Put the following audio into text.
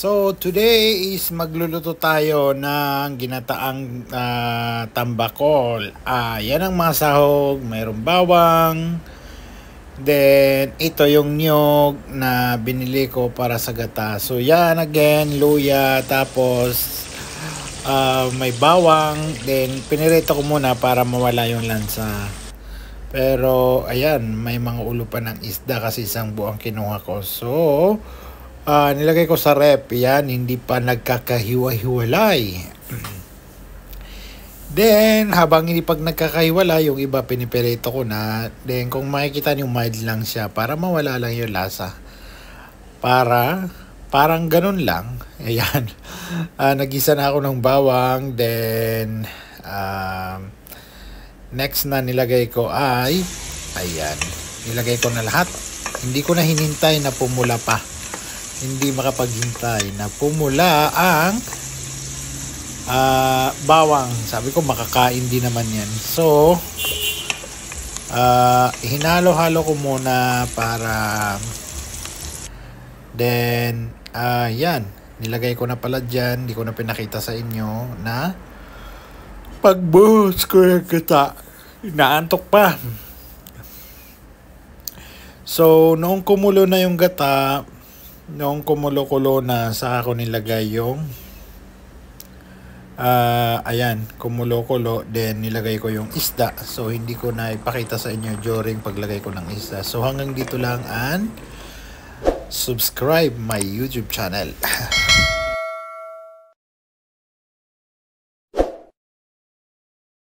So today is magluluto tayo ng ginataang tambakol. Yan ang mga sahog, mayroong bawang. Then ito yung niyog na binili ko para sa gata. So yan again, luya, tapos may bawang. Then pinirito ko muna para mawala yung lansa. Pero ayan, may mga ulo pa ng isda kasi isang buong kinuha ko. So nilagay ko sa rep, yan, hindi pa nagkakahiwa-hiwalay. Then, habang hindi pag nagkakahiwalay, yung iba piniperito ko na. Then, kung makikita niyo, mild lang siya para mawala lang yung lasa. Parang ganun lang. Ayan. Nagisa na ako ng bawang. Then, next na nilagay ko ay, ayan, nilagay ko na lahat. Hindi ko na hinintay na pumula pa. Hindi makapaghintay na pumula ang bawang. Sabi ko makakain din naman yan. So hinalo-halo ko muna para then yan, nilagay ko na pala dyan. Hindi ko na pinakita sa inyo na pagbuhos ko yung gata, inaantok pa. So noong kumulo na yung gata, noong kumulo-kulo na, saka ako nilagay yung ayan, kumulo-kulo, then nilagay ko yung isda. So hindi ko na ipakita sa inyo during paglagay ko ng isda. So hanggang dito lang, and subscribe my YouTube channel.